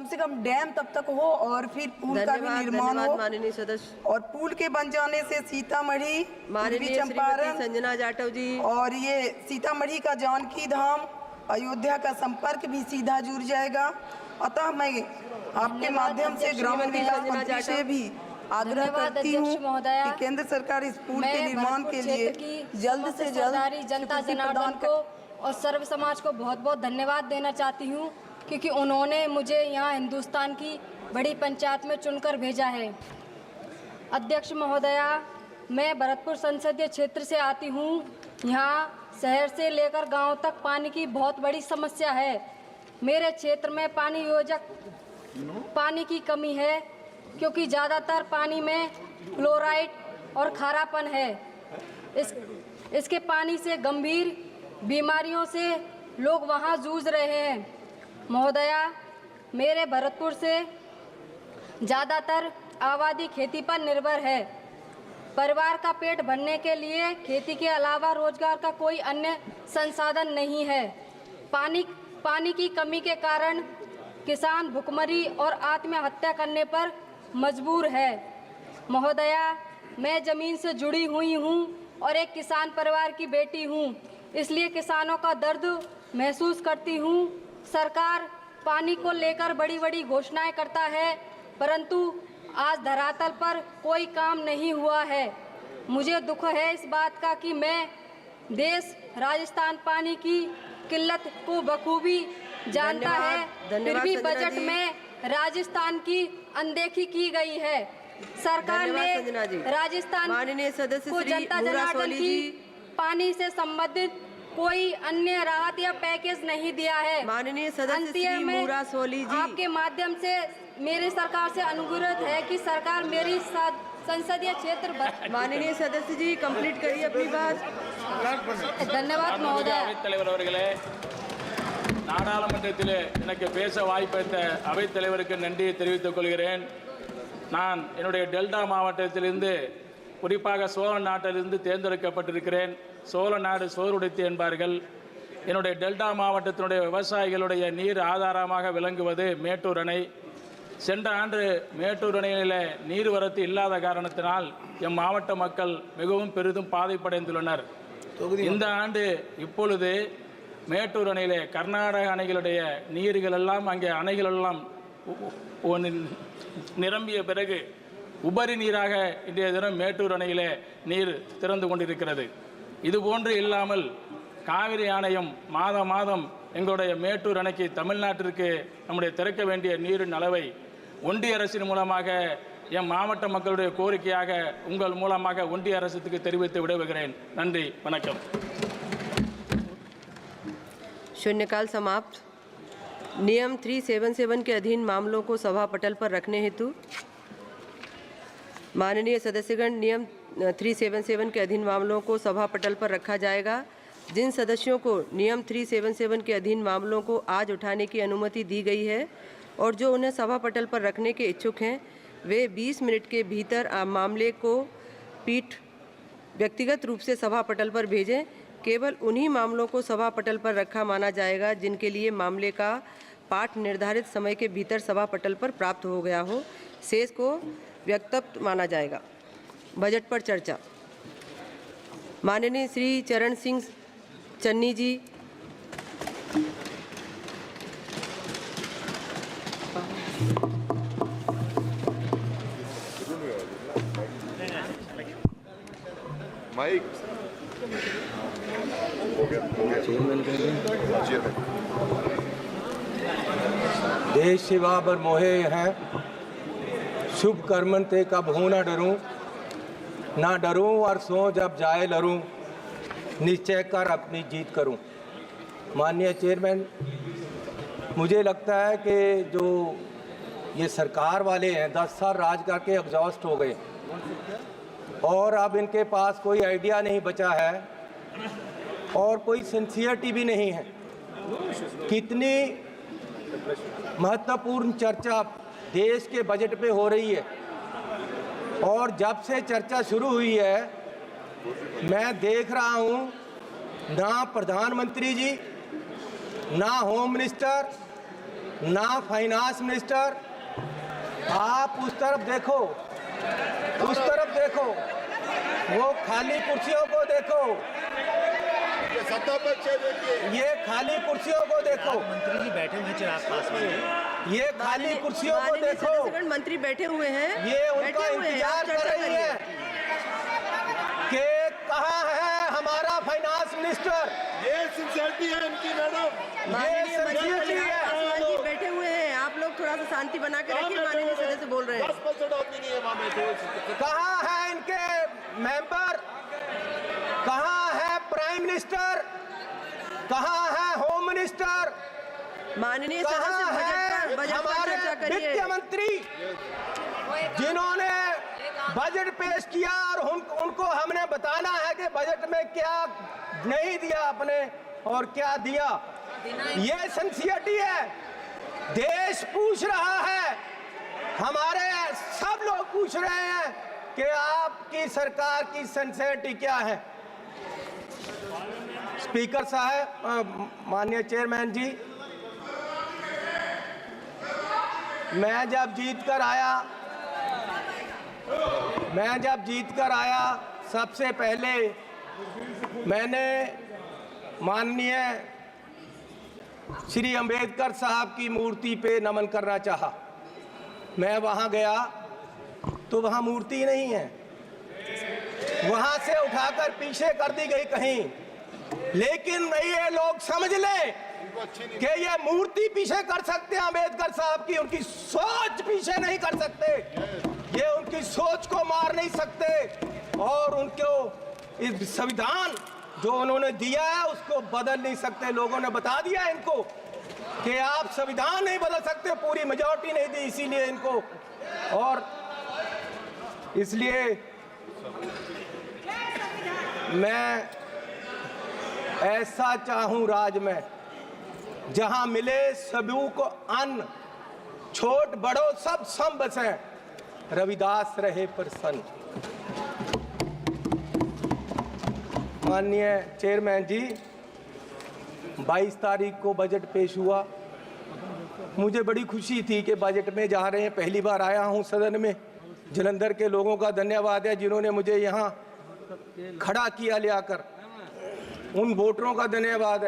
कम से कम डैम तब तक हो और फिर पुल का भी निर्माण हो। माननीय सदस्य। और पुल के बन जाने से सीतामढ़ी, पूर्वी चंपारण, संजना जाटव जी और ये सीतामढ़ी का जानकी धाम, अयोध्या का संपर्क भी सीधा जुड़ जाएगा। अतः मैं आपके माध्यम से ग्रामीण विकास मंत्री से भी आग्रह करती हूँ कि केंद्र सरकार इस पुल के निर्माण के लिए जल्द से जल्द जनता जनार्दन को और सर्व समाज को बहुत बहुत धन्यवाद देना चाहती हूँ, क्योंकि उन्होंने मुझे यहाँ हिंदुस्तान की बड़ी पंचायत में चुनकर भेजा है। अध्यक्ष महोदया, मैं भरतपुर संसदीय क्षेत्र से आती हूँ। यहाँ शहर से लेकर गांव तक पानी की बहुत बड़ी समस्या है। मेरे क्षेत्र में पानी की कमी है, क्योंकि ज़्यादातर पानी में फ्लोराइड और खारापन है। इसके पानी से गंभीर बीमारियों से लोग वहाँ जूझ रहे हैं। महोदया, मेरे भरतपुर से ज़्यादातर आबादी खेती पर निर्भर है। परिवार का पेट भरने के लिए खेती के अलावा रोजगार का कोई अन्य संसाधन नहीं है। पानी की कमी के कारण किसान भुखमरी और आत्महत्या करने पर मजबूर है। महोदया, मैं ज़मीन से जुड़ी हुई हूँ और एक किसान परिवार की बेटी हूँ, इसलिए किसानों का दर्द महसूस करती हूँ। सरकार पानी को लेकर बड़ी बड़ी घोषणाएं करता है, परंतु आज धरातल पर कोई काम नहीं हुआ है। मुझे दुख है इस बात का कि देश राजस्थान पानी की किल्लत को बखूबी जानता है, फिर भी बजट में राजस्थान की अनदेखी की गई है। सरकार ने राजस्थान को जनता जनार्दन की पानी से संबंधित कोई अन्य राहत या पैकेज नहीं दिया है। माननीय सदस्य मूरा सोली जी, आपके माध्यम से मेरी सरकार से अनुरोध है कि सरकार मेरी संसदीय क्षेत्र माननीय सदस्य जी कंप्लीट करिए अपनी बात। धन्यवाद महोदय। நாடாளுமன்றத்திலே எனக்கு பேச வாய்ப்பளித்த அவைத் தலைவருக்கு நன்றியை தெரிவித்துக் கொள்கிறேன். நான் என்னுடைய டெல்டா மாவட்டத்திலிருந்து, குறிப்பாக சோழ நாட்டிலிருந்து தேர்ந்தெடுக்கப்பட்டிருக்கிறேன். சோழ நாடு சோறுடைத்து என்பார்கள். என்னுடைய டெல்டா மாவட்டத்தினுடைய விவசாயிகளுடைய நீர் ஆதாரமாக விளங்குவது மேட்டூர் அணை. சென்ற ஆண்டு மேட்டூர் அணையில் நீர்வரத்து இல்லாத காரணத்தினால் எம் மாவட்ட மக்கள் மிகவும் பெரிதும் பாதிப்படைந்துள்ளனர். இந்த ஆண்டு இப்பொழுது மேட்டூர் அணையிலே கர்நாடக அணைகளுடைய நீர்கள் எல்லாம் அங்கே அணைகளெல்லாம் நிரம்பிய பிறகு உபரி நீராக இன்றைய தினம் மேட்டூர் அணையிலே நீர் திறந்து கொண்டிருக்கிறது. இதுபோன்று இல்லாமல் காவிரி ஆணையம் மாதம் மாதம் எங்களுடைய மேட்டூர் அணைக்கு தமிழ்நாட்டிற்கு நம்முடைய திறக்க வேண்டிய நீரின் அளவை ஒன்றிய அரசின் மூலமாக என் மாவட்ட மக்களுடைய கோரிக்கையாக உங்கள் மூலமாக ஒன்றிய அரசுக்கு தெரிவித்து விடைபெறுகிறேன். நன்றி, வணக்கம். शून्यकाल समाप्त। नियम 377 के अधीन मामलों को सभा पटल पर रखने हेतु माननीय सदस्यगण, नियम 377 के अधीन मामलों को सभा पटल पर रखा जाएगा। जिन सदस्यों को नियम 377 के अधीन मामलों को आज उठाने की अनुमति दी गई है और जो उन्हें सभा पटल पर रखने के इच्छुक हैं, वे 20 मिनट के भीतर मामले को पीठ व्यक्तिगत रूप से सभा पटल पर भेजें। केवल उन्हीं मामलों को सभा पटल पर रखा माना जाएगा जिनके लिए मामले का पाठ निर्धारित समय के भीतर सभा पटल पर प्राप्त हो गया हो। शेष को व्यक्तव्य माना जाएगा। बजट पर चर्चा। माननीय श्री चरण सिंह चन्नी जी, माइक देश सेवा बर मोहे हैं, शुभ कर्मन ते कब हूँ ना डरूं और सो जब जाए लरूं, निश्चय कर अपनी जीत करूं। माननीय चेयरमैन, मुझे लगता है कि जो ये सरकार वाले हैं 10 साल राज करके एग्जॉस्ट हो गए और अब इनके पास कोई आइडिया नहीं बचा है और कोई सिंसियरिटी भी नहीं है। कितनी महत्वपूर्ण चर्चा देश के बजट पे हो रही है और जब से चर्चा शुरू हुई है मैं देख रहा हूँ ना प्रधानमंत्री जी, ना होम मिनिस्टर, ना फाइनेंस मिनिस्टर। आप उस तरफ देखो, उस तरफ देखो, वो खाली कुर्सियों को देखो, ये सत्ता पक्ष है, देखिए ये खाली कुर्सियों को देखो, मंत्री जी बैठे हुए हैं पास में। ये खाली कुर्सियों को माननीय देखो, सदस्यगण मंत्री बैठे हुए हैं, ये उनका बैठे हुए हैं, आप इंतजार कर चर्चा रही करिए। है कि कहाँ है हमारा फाइनेंस मिनिस्टर। ये सिंसियरिटी है इनकी मैडम। माननीय ये मंत्री सिंसियरिटी है। पासवान जी बैठे हुए हैं, आप लोग थोड़ा सा शांति बना के रखिए, माननीय सदस्य बोल रहे हैं। 10% आदमी नहीं है वहाँ में। कहाँ है इनके मेंबर, कहाँ है प्राइम मिनिस्टर, कहाँ है होम मिनिस्टर, माननीय कहाँ सदस्य बजट पर हमारे चर्चा करिए। वित्त मंत्री जिन्होंने बजट पेश किया और उनको हमने बताना है कि बजट में क्या नहीं दिया आपने और क्या दिया। ये सिंसियरिटी है। देश पूछ रहा है, हमारे सब लोग पूछ रहे हैं कि आपकी सरकार की सिंसियरिटी क्या है। स्पीकर साहब, माननीय चेयरमैन जी, मैं जब जीत कर आया सबसे पहले मैंने माननीय श्री अंबेडकर साहब की मूर्ति पे नमन करना चाहा। मैं वहाँ गया तो वहाँ मूर्ति नहीं है, वहाँ से उठाकर पीछे कर दी गई कहीं। लेकिन ये लोग समझ लें कि ये मूर्ति पीछे कर सकते हैं अंबेडकर साहब की, उनकी सोच पीछे नहीं कर सकते, ये उनकी सोच को मार नहीं सकते और उनको इस संविधान जो उन्होंने दिया है उसको बदल नहीं सकते। लोगों ने बता दिया इनको कि आप संविधान नहीं बदल सकते, पूरी मेजॉरिटी नहीं दी इसीलिए इनको। और इसलिए मैं ऐसा चाहूं राज में जहां मिले सभी को अन्न, छोट बड़ो सब सम बसे, रविदास रहे प्रसन्न। माननीय चेयरमैन जी, 22 तारीख को बजट पेश हुआ। मुझे बड़ी खुशी थी कि बजट में जा रहे हैं, पहली बार आया हूं सदन में। जलंधर के लोगों का धन्यवाद है जिन्होंने मुझे यहाँ खड़ा किया ले आकर, उन वोटरों का धन्यवाद है।